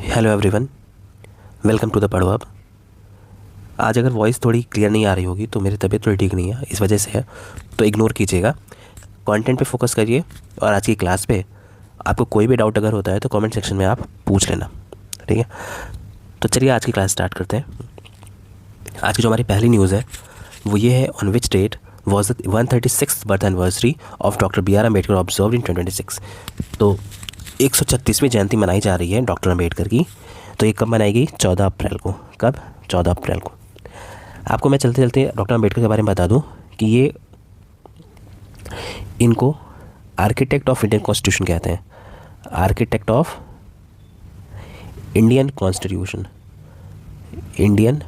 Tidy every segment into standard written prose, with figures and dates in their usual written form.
Hello everyone, welcome to the Padho Ab. आज अगर voice थोड़ी क्लियर नहीं आ रही होगी तो मेरी तबीयत थोड़ी ठीक नहीं है, इस वजह से है, तो इग्नोर कीजिएगा। कंटेंट पे फोकस करिए और आज की क्लास पे आपको कोई भी डाउट अगर होता है तो कमेंट सेक्शन में आप पूछ लेना, ठीक है। तो चलिए आज की क्लास स्टार्ट करते हैं। आज की जो हमारी पहली न्यूज़ है वो ये है, on which date was the 136th birth anniversary of doctor B R Ambedkar observe in 2026। तो 136वीं जयंती मनाई जा रही है डॉक्टर अम्बेडकर की। तो ये कब मनाएगी? 14 अप्रैल को। कब? 14 अप्रैल को। आपको मैं चलते चलते डॉक्टर अम्बेडकर के बारे में बता दूं कि ये इनको आर्किटेक्ट ऑफ इंडियन कॉन्स्टिट्यूशन कहते हैं। Architect of Indian constitution, Indian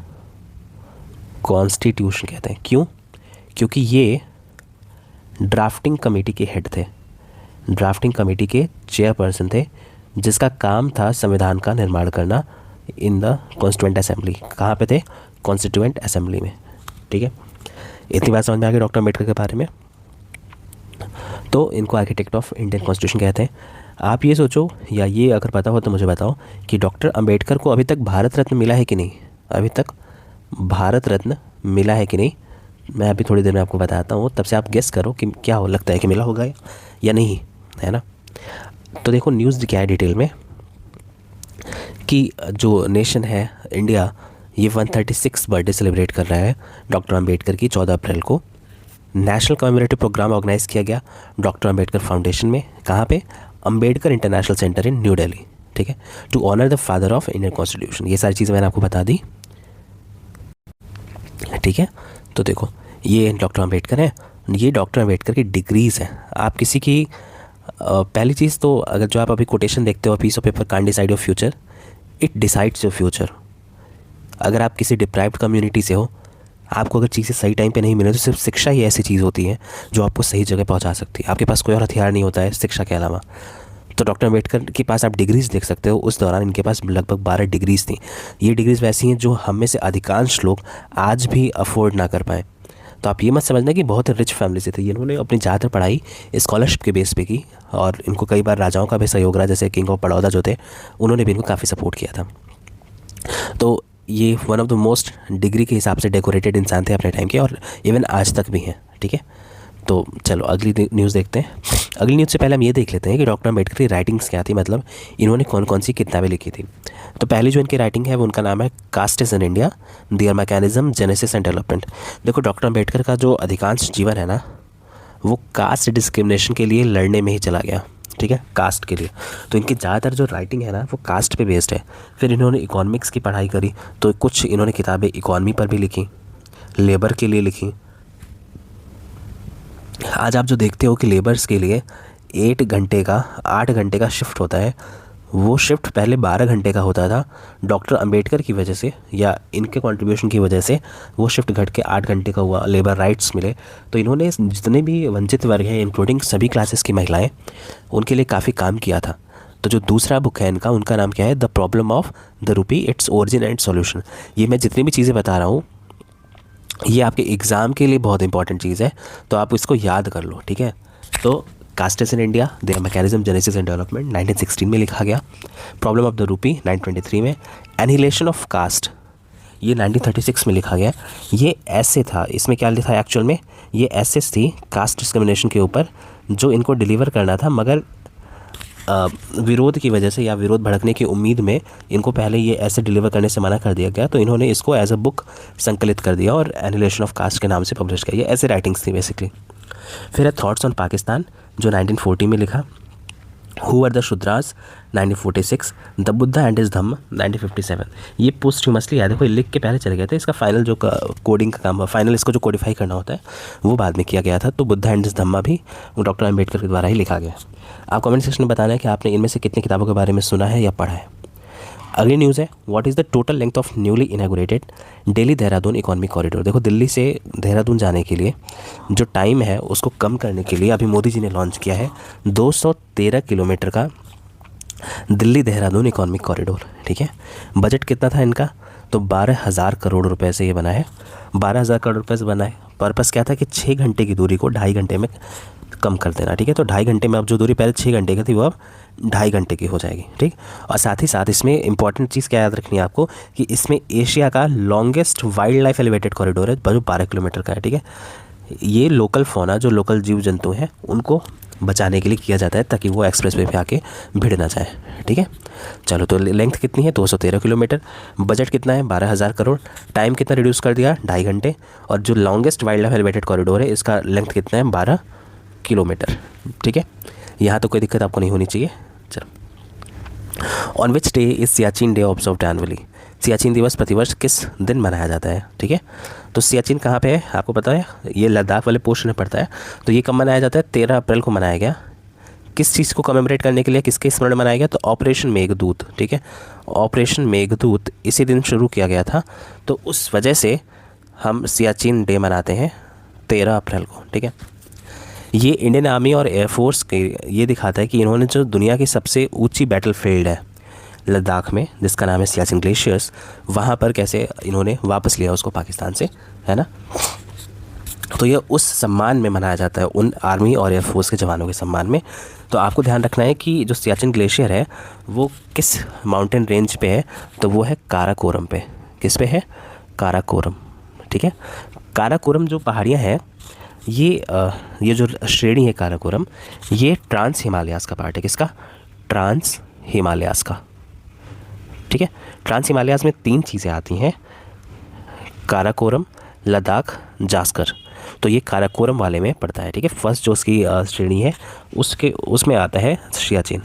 constitution कहते हैं। क्यों? क्योंकि ये ड्राफ्टिंग कमेटी के हेड थे, ड्राफ्टिंग कमेटी के चेयरपर्सन थे, जिसका काम था संविधान का निर्माण करना इन द कॉन्स्टिट्यूएंट असेंबली। कहाँ पे थे? कॉन्स्टिट्यूएंट असेंबली में, ठीक है। इतनी बात समझ में आ गई डॉक्टर अम्बेडकर के बारे में। तो इनको आर्किटेक्ट ऑफ इंडियन कॉन्स्टिट्यूशन कहते हैं। आप ये सोचो, या ये अगर पता हो तो मुझे बताओ कि डॉक्टर अम्बेडकर को अभी तक भारत रत्न मिला है कि नहीं? अभी तक भारत रत्न मिला है कि नहीं? मैं अभी थोड़ी देर में आपको बताता हूँ, तब से आप गेस करो कि क्या हो लगता है कि मिला होगा या नहीं, है ना। तो देखो न्यूज़ क्या है डिटेल में, कि जो नेशन है इंडिया, ये 136 बर्थडे सेलिब्रेट कर रहा है डॉक्टर अम्बेडकर की 14 अप्रैल को। नेशनल कमेमोरेटिव प्रोग्राम ऑर्गेनाइज़ किया गया डॉक्टर अम्बेडकर फाउंडेशन में। कहाँ पे? Ambedkar international centre in New Delhi, ठीक है, to honour the father of Indian constitution. ये सारी चीज़ें मैंने आपको बता दी, ठीक है। तो देखो ये डॉक्टर अम्बेडकर हैं, ये डॉक्टर अम्बेडकर की डिग्रीज़ हैं। आप किसी की पहली चीज़ तो अगर जो आप अभी कोटेशन देखते हो, piece of paper can't decide your future, it decides your future. अगर आप किसी डिप्राइव्ड कम्युनिटी से हो, आपको अगर चीज़ें सही टाइम पे नहीं मिले, तो सिर्फ शिक्षा ही ऐसी चीज़ होती है जो आपको सही जगह पहुंचा सकती है। आपके पास कोई और हथियार नहीं होता है शिक्षा के अलावा। तो डॉक्टर अम्बेडकर के पास आप डिग्रीज़ देख सकते हो, उस दौरान इनके पास लगभग 12 डिग्रीज़ थी। ये डिग्रीज़ वैसी हैं जो हम में से अधिकांश लोग आज भी अफोर्ड ना कर पाएँ। तो आप ये मत समझना कि बहुत रिच फैमिली से थे। इन्होंने अपनी ज़्यादातर पढ़ाई स्कॉलरशिप के बेस पे की, और इनको कई बार राजाओं का भी सहयोग रहा, जैसे किंग ऑफ बड़ौदा जो थे, उन्होंने भी इनको काफ़ी सपोर्ट किया था। तो ये one of the most degree के हिसाब से डेकोरेटेड इंसान थे अपने टाइम के, और इवन आज तक भी हैं, ठीक है। तो चलो अगली न्यूज़ देखते हैं। अगली न्यूज़ से पहले हम ये देख लेते हैं कि डॉक्टर अम्बेडकर की राइटिंग्स क्या थी, मतलब इन्होंने कौन कौन सी किताबें लिखी थी। तो पहली जो इनकी राइटिंग है वो उनका नाम है castes in India, there mechanism, genesis and development. देखो डॉक्टर अम्बेडकर का जो अधिकांश जीवन है ना, वो कास्ट डिस्क्रिमिनेशन के लिए लड़ने में ही चला गया, ठीक है, कास्ट के लिए। तो इनकी ज़्यादातर जो राइटिंग है ना वो कास्ट पे बेस्ड है। फिर इन्होंने इकोनॉमिक्स की पढ़ाई करी, तो कुछ इन्होंने किताबें इकॉनमी पर भी लिखी, लेबर के लिए लिखी। आज आप जो देखते हो कि लेबर्स के लिए 8 घंटे का शिफ्ट होता है, वो शिफ्ट पहले 12 घंटे का होता था। डॉक्टर अम्बेडकर की वजह से या इनके कंट्रीब्यूशन की वजह से वो शिफ्ट घट के 8 घंटे का हुआ, लेबर राइट्स मिले। तो इन्होंने जितने भी वंचित वर्ग हैं, इंक्लूडिंग सभी क्लासेस की महिलाएं, उनके लिए काफ़ी काम किया था। तो जो दूसरा बुक है इनका, उनका नाम क्या है? The problem of the rupee, its origin and solution. ये मैं जितनी भी चीज़ें बता रहा हूँ, ये आपके एग्ज़ाम के लिए बहुत इंपॉर्टेंट चीज़ है, तो आप इसको याद कर लो, ठीक है। तो castes in India, there mechanism, genesis and development 1916 में लिखा गया। प्रॉब्लम ऑफ द रूपी 1923 में। एनिहिलेशन ऑफ कास्ट, ये 1936 में लिखा गया। ये ऐसे था, इसमें क्या लिखा है एक्चुअल में? ये एसेस थी कास्ट डिस्क्रिमिनेशन के ऊपर, जो इनको डिलीवर करना था, मगर विरोध की वजह से या विरोध भड़कने की उम्मीद में इनको पहले ये ऐसे डिलीवर करने से मना कर दिया गया। तो इन्होंने इसको एज अ बुक संकलित कर दिया और एनिहिलेशन ऑफ कास्ट के नाम से पब्लिश किया। ये ऐसे राइटिंग्स थी बेसिकली। फिर है थॉट्स ऑन पाकिस्तान, जो 1940 में लिखा। Who are the Shudras 1946, the Buddha and his Dhamma 1957। ये पोस्टह्यूमसली है, देखो लिख के पहले चले गए थे। इसका फाइनल जो कोडिंग का काम, फाइनल इसको जो कोडिफाई करना होता है वो बाद में किया गया था। तो बुद्धा एंड हिज धम्मा भी डॉक्टर अम्बेडकर के द्वारा ही लिखा गया। आप कमेंट सेक्शन में बताना है कि आपने इनमें से कितनी किताबों के बारे में सुना है या पढ़ा है। अगली न्यूज़ है, what is the total length of newly inaugurated Delhi Dehradun economic corridor. देखो दिल्ली से देहरादून जाने के लिए जो टाइम है उसको कम करने के लिए अभी मोदी जी ने लॉन्च किया है 213 किलोमीटर का दिल्ली देहरादून इकोनॉमिक कॉरिडोर, ठीक है। बजट कितना था इनका? तो 12,000 करोड़ रुपए से ये बना है। 12,000 करोड़ रुपए से बना है। पर्पस क्या था कि 6 घंटे की दूरी को 2.5 घंटे में कम कर देना, ठीक है। तो 2.5 घंटे में अब जो दूरी पहले 6 घंटे की थी वो अब 2.5 घंटे की हो जाएगी, ठीक। और साथ ही साथ इसमें इंपॉर्टेंट चीज़ क्या याद रखनी है आपको कि इसमें एशिया का longest wild life elevated corridor है जो 12 किलोमीटर का है, ठीक है। ये लोकल फौना जो लोकल जीव जंतु हैं उनको बचाने के लिए किया जाता है ताकि वो एक्सप्रेसवे पे आके भिड़ ना जाए, ठीक है। चलो, तो लेंथ कितनी है? 213 किलोमीटर। बजट कितना है? 12,000 करोड़। टाइम कितना रिड्यूस कर दिया? 2.5 घंटे। और जो longest wild life elevated corridor है इसका लेंथ कितना है? 12 किलोमीटर, ठीक है। यहाँ तो कोई दिक्कत आपको नहीं होनी चाहिए। चलो, on which day is Siachen day observed annually? Siachen दिवस प्रतिवर्ष किस दिन मनाया जाता है, ठीक है। तो सियाचिन कहाँ पे है आपको पता है? ये लद्दाख वाले पोर्शन में पड़ता है। तो ये कब मनाया जाता है? 13 अप्रैल को मनाया गया। किस चीज़ को कमेमोरेट करने के लिए, किसके स्मरण में मनाया गया? तो ऑपरेशन मेघदूत, ठीक है। ऑपरेशन मेघदूत इसी दिन शुरू किया गया था, तो उस वजह से हम सियाचिन डे मनाते हैं 13 अप्रैल को, ठीक है। ये इंडियन आर्मी और एयरफोर्स के ये दिखाता है कि इन्होंने जो दुनिया की सबसे ऊंची बैटलफील्ड है लद्दाख में, जिसका नाम है सियाचिन ग्लेशियर्स, वहाँ पर कैसे इन्होंने वापस लिया उसको पाकिस्तान से, है ना। तो ये उस सम्मान में मनाया जाता है, उन आर्मी और एयरफोर्स के जवानों के सम्मान में। तो आपको ध्यान रखना है कि जो सियाचिन ग्लेशियर है वो किस माउंटेन रेंज पे है? तो वो है काराकोरम पे। किस पे है? काराकोरम, ठीक है। काराकोरम जो पहाड़ियाँ हैं ये जो श्रेणी है काराकोरम, ये ट्रांस हिमालयाज़ का पार्ट है। किसका? ट्रांस हिमालयाज़ का, ठीक है। ट्रांस हिमालयाज़ में 3 चीज़ें आती हैं, काराकोरम, लद्दाख, जास्कर। तो ये काराकोरम वाले में पड़ता है, ठीक है। फर्स्ट जो उसकी श्रेणी है उसमें आता है सियाचिन।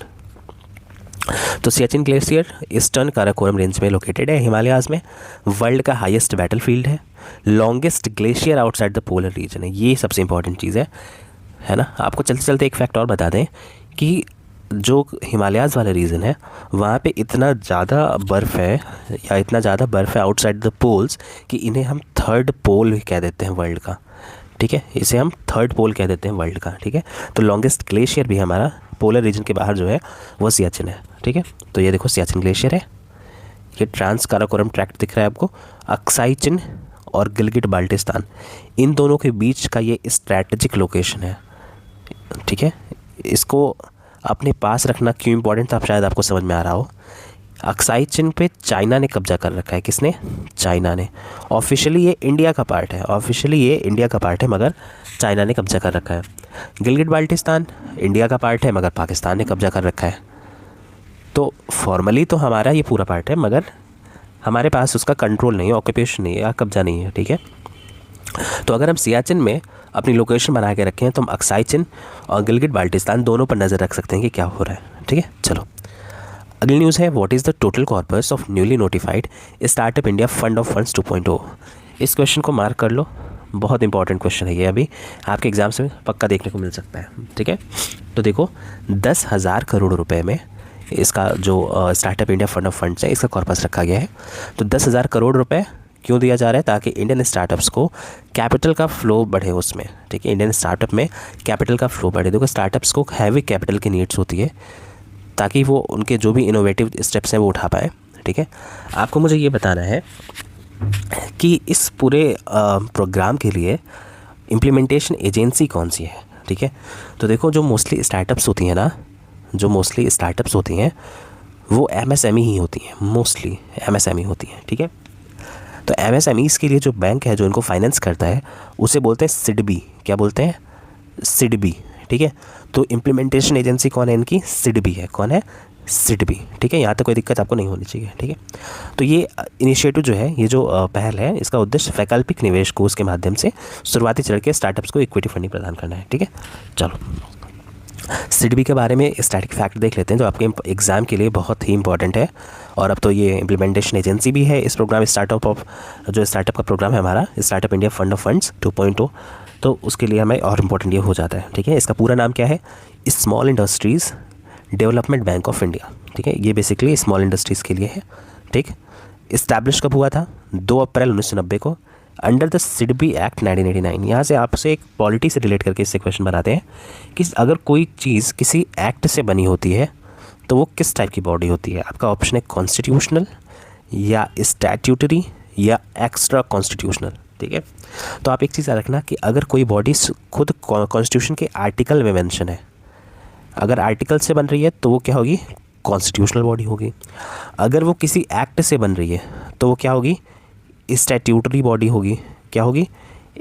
तो Siachen glacier eastern Karakoram range में लोकेटेड है, हिमालयाज़ में। वर्ल्ड का हाईएस्ट बैटलफील्ड है, longest glacier outside the polar region है। ये सबसे इंपॉर्टेंट चीज़ है ना। आपको चलते चलते एक फैक्ट और बता दें कि जो हिमालयाज़ वाला रीजन है वहाँ पे इतना ज़्यादा बर्फ़ है या इतना ज़्यादा बर्फ़ है आउटसाइड द पोल्स कि इन्हें हम थर्ड पोल कह देते हैं वर्ल्ड का, ठीक है। इसे हम थर्ड पोल कह देते हैं वर्ल्ड का, ठीक है। तो लॉन्गेस्ट ग्लेशियर भी हमारा पोलर रीजन के बाहर जो है वो सियाचिन है, ठीक है। तो ये देखो सियाचिन ग्लेशियर है, ये ट्रांस काराकोरम ट्रैक्ट दिख रहा है आपको। अक्साई चिन और गिलगिट बाल्टिस्तान, इन दोनों के बीच का ये स्ट्रैटेजिक लोकेशन है, ठीक है। इसको अपने पास रखना क्यों इंपॉर्टेंट था अब शायद आपको समझ में आ रहा हो। अक्साई चिन पे चाइना ने कब्जा कर रखा है। किसने? चाइना ने। ऑफिशियली ये इंडिया का पार्ट है, मगर चाइना ने कब्जा कर रखा है। गिलगिट बाल्टिस्तान इंडिया का पार्ट है मगर पाकिस्तान ने कब्जा कर रखा है। तो फॉर्मली तो हमारा ये पूरा पार्ट है मगर हमारे पास उसका कंट्रोल नहीं है, ऑक्यूपेशन नहीं है या कब्जा नहीं है, ठीक है। तो अगर हम सियाचिन में अपनी लोकेशन बना के रखें तो हम अक्साई चिन और गिलगिट बाल्टिस्तान दोनों पर नज़र रख सकते हैं कि क्या हो रहा है, ठीक है। चलो, अगली न्यूज़ है, what is the total corpus of newly notified startup India fund of funds 2.0। इस क्वेश्चन को मार्क कर लो, बहुत इंपॉर्टेंट क्वेश्चन है ये, अभी आपके एग्जाम से पक्का देखने को मिल सकता है, ठीक है। तो देखो 10,000 करोड़ रुपए में इसका जो startup India fund of funds है इसका कॉर्पस रखा गया है। तो 10,000 करोड़ रुपए क्यों दिया जा रहा है? ताकि इंडियन स्टार्टअप्स को कैपिटल का फ्लो बढ़े उसमें, ठीक है। इंडियन स्टार्टअप में कैपिटल का फ्लो बढ़े। देखो स्टार्टअप्स को हैवी कैपिटल की नीड्स होती है ताकि वो उनके जो भी इनोवेटिव स्टेप्स हैं वो उठा पाए, ठीक है। आपको मुझे ये बताना है कि इस पूरे प्रोग्राम के लिए इम्प्लीमेंटेशन एजेंसी कौन सी है, ठीक है। तो देखो जो मोस्टली स्टार्टअप्स होती हैं ना, वो MSME ही होती हैं, मोस्टली MSME होती हैं, ठीक है। तो MSMEs के लिए जो बैंक है जो इनको फाइनेंस करता है उसे बोलते हैं सिडबी। क्या बोलते हैं? सिडबी, ठीक है। तो इम्प्लीमेंटेशन एजेंसी कौन है इनकी? सिडबी है। कौन है? सिडबी, ठीक है। यहाँ तक कोई दिक्कत आपको नहीं होनी चाहिए, ठीक है। तो ये इनिशिएटिव जो है, ये जो पहल है, इसका उद्देश्य वैकल्पिक निवेश कोष के माध्यम से शुरुआती चरण के स्टार्टअप्स को इक्विटी फंडिंग प्रदान करना है, ठीक है। चलो, सिडबी के बारे में स्टैटिक फैक्ट देख लेते हैं जो आपके एग्ज़ाम के लिए बहुत ही इंपॉर्टेंट है। और अब तो ये इम्प्लीमेंटेशन एजेंसी भी है इस प्रोग्राम स्टार्टअप का प्रोग्राम है हमारा startup India fund of funds 2.0। तो उसके लिए हमें और इम्पोर्टेंट ये हो जाता है, ठीक है। इसका पूरा नाम क्या है? Small industries development bank of India, ठीक है। ये बेसिकली स्मॉल इंडस्ट्रीज़ के लिए है, ठीक। इस्टेब्लिश कब हुआ था? 2 अप्रैल 1990 को अंडर द सिडबी एक्ट 1989। यहाँ से आपसे एक पॉलिटी से रिलेट करके इससे क्वेश्चन बनाते हैं कि अगर कोई चीज़ किसी एक्ट से बनी होती है तो वो किस टाइप की बॉडी होती है? आपका ऑप्शन है कॉन्स्टिट्यूशनल या स्टैट्यूटरी या एक्स्ट्रा कॉन्स्टिट्यूशनल, ठीक है। तो आप एक चीज़ याद रखना कि अगर कोई बॉडी खुद कॉन्स्टिट्यूशन के आर्टिकल में मेंशन है, अगर आर्टिकल से बन रही है तो वो क्या होगी, कॉन्स्टिट्यूशनल बॉडी होगी। अगर वो किसी एक्ट से बन रही है तो वो क्या होगी, स्टैट्यूटरी बॉडी होगी। क्या होगी,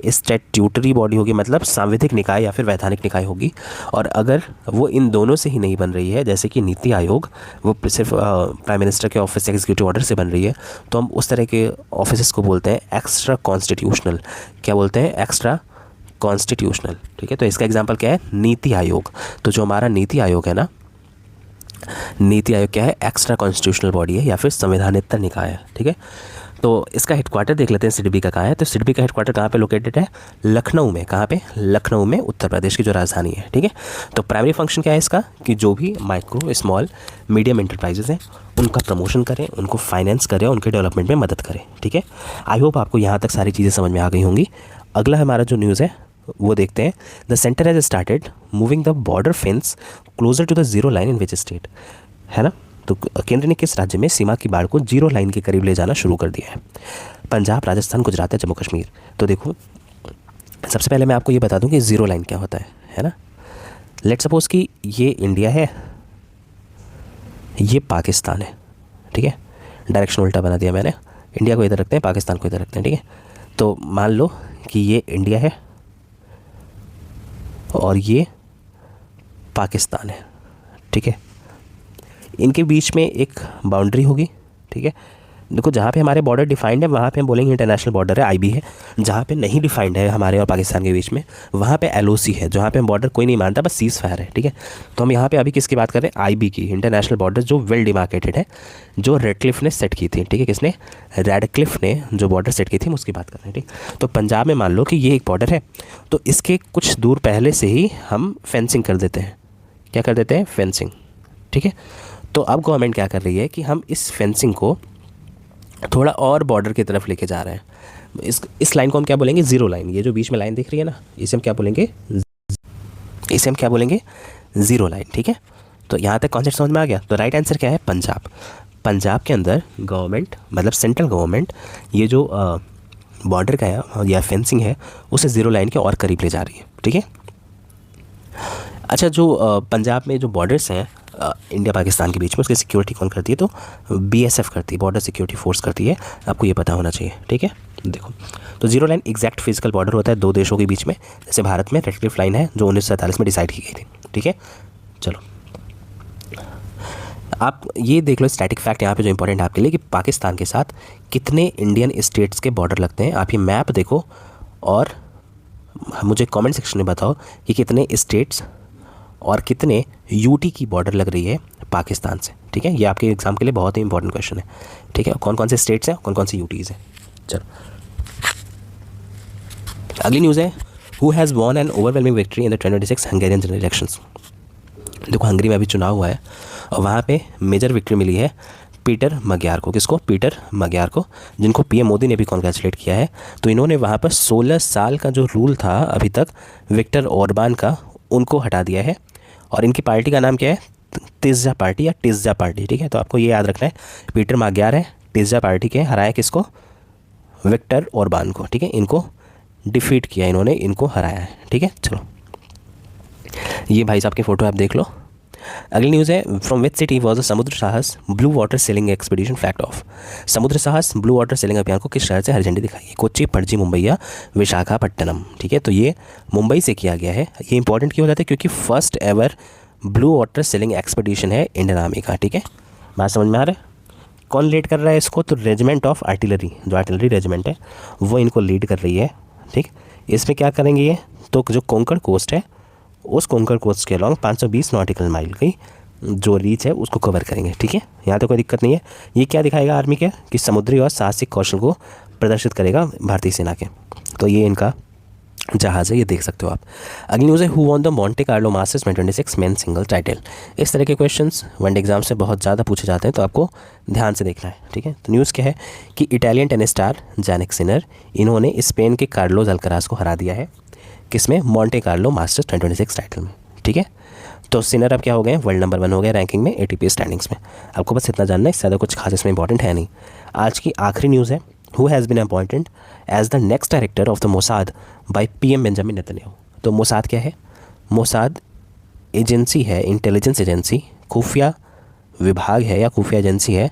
स्टैट्यूटरी बॉडी होगी, मतलब सांविधिक निकाय या फिर वैधानिक निकाय होगी। और अगर वो इन दोनों से ही नहीं बन रही है, जैसे कि नीति आयोग वो सिर्फ प्राइम मिनिस्टर के ऑफिस से एग्जीक्यूटिव ऑर्डर से बन रही है, तो हम उस तरह के ऑफिस को बोलते हैं एक्स्ट्रा कॉन्स्टिट्यूशनल। क्या बोलते हैं, एक्स्ट्रा कॉन्स्टिट्यूशनल। ठीक है, तो इसका एग्जांपल क्या है, नीति आयोग। तो जो हमारा नीति आयोग है ना, नीति आयोग क्या है, एक्स्ट्रा कॉन्स्टिट्यूशनल बॉडी है या फिर संवैधानिक निकाय है। ठीक है, तो इसका हेडक्वार्टर देख लेते हैं सिडबी का कहाँ है। तो सिडबी का हेडक्वार्टर कहाँ पे लोकेटेड है, लखनऊ में। कहाँ पे, लखनऊ में, उत्तर प्रदेश की जो राजधानी है। ठीक है, तो प्राइमरी फंक्शन क्या है इसका, कि जो भी माइक्रो स्मॉल मीडियम एंटरप्राइजेज हैं उनका प्रमोशन करें, उनको फाइनेंस करें, उनके डेवलपमेंट में मदद करें। ठीक है, आई होप आपको यहाँ तक सारी चीज़ें समझ में आ गई होंगी। अगला हमारा जो न्यूज़ है वो देखते हैं। The centre has started moving the border fence closer to the zero line in which state, है ना। तो केंद्र ने किस राज्य में सीमा की बाड़ को जीरो लाइन के करीब ले जाना शुरू कर दिया है, पंजाब, राजस्थान, गुजरात या जम्मू कश्मीर। तो देखो, सबसे पहले मैं आपको ये बता दूं कि ज़ीरो लाइन क्या होता है ना। लेट्स सपोज कि ये इंडिया है, ये पाकिस्तान है। ठीक है, डायरेक्शन उल्टा बना दिया मैंने, इंडिया को इधर रखते हैं, पाकिस्तान को इधर रखते हैं। ठीक है, तो मान लो कि ये इंडिया है और ये पाकिस्तान है। ठीक है, इनके बीच में एक बाउंड्री होगी। ठीक है, देखो जहाँ पे हमारे बॉर्डर डिफाइंड है वहाँ पे हम बोलेंगे इंटरनेशनल बॉर्डर है, आईबी है। जहाँ पे नहीं डिफाइंड है हमारे और पाकिस्तान के बीच में, वहाँ पे एलओसी है, जहाँ पे हम बॉर्डर कोई नहीं मानता, बस सीज़ फायर है। ठीक है, तो हम यहाँ पे अभी किसकी बात कर रहे हैं, आईबी की, इंटरनेशनल बॉर्डर जो वेल डिमार्केटेड है, जो रेडक्लिफ ने सेट की थी। ठीक है, किसने, रेडक्लिफ ने जो बॉर्डर सेट की थी हम उसकी बात कर रहे हैं। ठीक, तो पंजाब में मान लो कि ये एक बॉर्डर है, तो इसके कुछ दूर पहले से ही हम फेंसिंग कर देते हैं। क्या कर देते हैं, फेंसिंग। ठीक है, तो अब गवर्नमेंट क्या कर रही है कि हम इस फेंसिंग को थोड़ा और बॉर्डर की तरफ लेके जा रहे हैं। इस लाइन को हम क्या बोलेंगे, ज़ीरो लाइन। ये जो बीच में लाइन दिख रही है ना, इसे हम क्या बोलेंगे, ज़ीरो लाइन। ठीक है, तो यहाँ तक कॉन्सेप्ट समझ में आ गया। तो राइट आंसर क्या है, पंजाब। पंजाब के अंदर गवर्नमेंट, मतलब सेंट्रल गवर्नमेंट, ये जो बॉर्डर का है या फेंसिंग है उसे ज़ीरो लाइन के और करीब ले जा रही है। ठीक है, अच्छा, जो पंजाब में जो बॉर्डर्स हैं इंडिया पाकिस्तान के बीच में, उसकी सिक्योरिटी कौन करती है, तो बीएसएफ करती है, बॉर्डर सिक्योरिटी फोर्स करती है। आपको ये पता होना चाहिए। ठीक है, देखो, तो zero line exact physical border होता है दो देशों के बीच में। जैसे भारत में रेडक्लिफ लाइन है जो 1947 में डिसाइड की गई थी। ठीक है, चलो आप ये देख लो स्टैटिक फैक्ट यहाँ पे जो इंपॉर्टेंट आपके लिए, कि पाकिस्तान के साथ कितने इंडियन स्टेट्स के बॉर्डर लगते हैं। आप ये मैप देखो और मुझे कमेंट सेक्शन में बताओ कि कितने स्टेट्स और कितने यूटी की बॉर्डर लग रही है पाकिस्तान से। ठीक है, ये आपके एग्जाम के लिए बहुत ही इंपॉर्टेंट क्वेश्चन है। ठीक है, कौन कौन से स्टेट्स हैं, कौन कौन सी यूटीज़ हैं। चलो अगली न्यूज़ है, who has won N overwhelming victory in the 2026 Hungarian general elections. देखो हंगरी में अभी चुनाव हुआ है और वहाँ पे मेजर विक्ट्री मिली है पीटर मग्यार को। किसको, पीटर मग्यार को, जिनको पीएम मोदी ने भी कॉन्ग्रेचुलेट किया है। तो इन्होंने वहाँ पर 16 साल का जो रूल था अभी तक विक्टर ओरबान का, उनको हटा दिया है। और इनकी पार्टी का नाम क्या है, तिस्जा पार्टी या टिस्जा पार्टी। ठीक है, तो आपको ये याद रखना है, पीटर मग्यार है, टिस्जा पार्टी के, हराया किसको, विक्टर ओरबान को। ठीक है, इनको डिफीट किया इन्होंने, इनको हराया है। ठीक है, चलो ये भाई साहब की फ़ोटो आप देख लो। अगली न्यूज़ है, from which city was the समुद्र साहस blue water selling expedition flagged of. समुद्र साहस ब्लू वाटर सेलिंग अभियान को किस शहर से हरी झंडी दिखाई है, कोच्चि, पणजी, मुंबई या विशाखापट्टनम। ठीक है, तो ये मुंबई से किया गया है। ये इंपॉर्टेंट क्यों हो जाता है, क्योंकि first ever blue water selling expedition है इंडियन आर्मी का। ठीक है, बात समझ में आ रहा है। कौन लीड कर रहा है इसको, तो रेजिमेंट ऑफ आर्टिलरी, जो आर्टिलरी रेजिमेंट है वो इनको लीड कर रही है। ठीक, इसमें क्या करेंगे ये, तो जो कोंकण कोस्ट है उस कोंकण कोस्ट के अलॉन्ग 520 नॉटिकल माइल की जो रीच है उसको कवर करेंगे। ठीक है, यहाँ तो कोई दिक्कत नहीं है। ये क्या दिखाएगा आर्मी के, कि समुद्री और साहसिक कौशल को प्रदर्शित करेगा भारतीय सेना के। तो ये इनका जहाज़ है, ये देख सकते हो आप। अगली न्यूज़ है, who won the Monte Carlo masters में 26 मेन सिंगल टाइटल। इस तरह के क्वेश्चंस वनडे एग्जाम से बहुत ज़्यादा पूछे जाते हैं, तो आपको ध्यान से देखना है। ठीक है, तो न्यूज़ क्या है कि Italian tennis star Jannik Sinner, इन्होंने स्पेन के कार्लोस अल्कराज को हरा दिया है। किसमें, मॉन्टे कार्लो मास्टर्स 2026 टाइटल में। ठीक है, तो सिनर अब क्या हो गए, वर्ल्ड नंबर 1 हो गए रैंकिंग में, एटीपी स्टैंडिंग्स में। आपको बस इतना जानना है, इससे ज़्यादा कुछ खास इसमें इंपॉर्टेंट है नहीं। आज की आखिरी न्यूज़ है, who has been appointed as the next director of the Mossad by PM Benjamin Netanyahu. तो मोसाद क्या है? मोसाद एजेंसी है, इंटेलिजेंस एजेंसी, खुफिया विभाग है या खुफिया एजेंसी है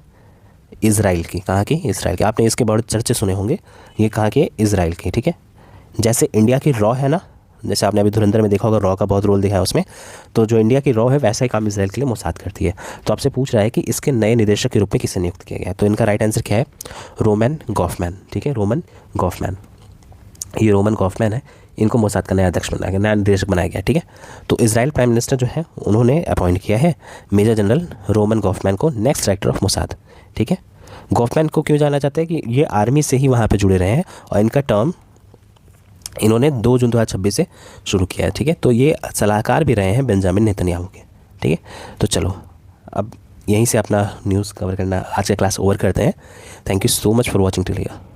इज़राइल की। कहाँ की? इज़राइल की। आपने इसके बहुत चर्चे सुने होंगे। ये कहाँ के? इज़राइल की, ठीक है। जैसे इंडिया की रॉ है ना, जैसे आपने अभी धुरंधर में देखा होगा, रॉ का बहुत रोल दिखा है उसमें, तो जो इंडिया की रॉ है वैसा ही काम इजराइल के लिए मोसाद करती है। तो आपसे पूछ रहा है कि इसके नए निदेशक के रूप में किसे नियुक्त किया गया, तो इनका राइट आंसर क्या है? रोमन गॉफमैन, ठीक है, रोमन गॉफमैन। ये रोमन गॉफमैन है, इनको मोसाद का नया अध्यक्ष बनाया गया, नया निदेशक बनाया गया, ठीक है। तो इजराइल प्राइम मिनिस्टर जो है उन्होंने अपॉइंट किया है मेजर जनरल रोमन गॉफमैन को नेक्स्ट डायरेक्टर ऑफ मोसाद, ठीक है। गॉफमैन को क्यों जाना चाहते हैं कि ये आर्मी से ही वहाँ पे जुड़े रहे हैं और इनका टर्म इन्होंने 2 जून 2026 से शुरू किया है, ठीक है। तो ये सलाहकार भी रहे हैं बेंजामिन नेतन्याहू के, ठीक है। तो चलो अब यहीं से अपना न्यूज़ कवर करना आज का क्लास ओवर करते हैं। Thank you so much for watching till here.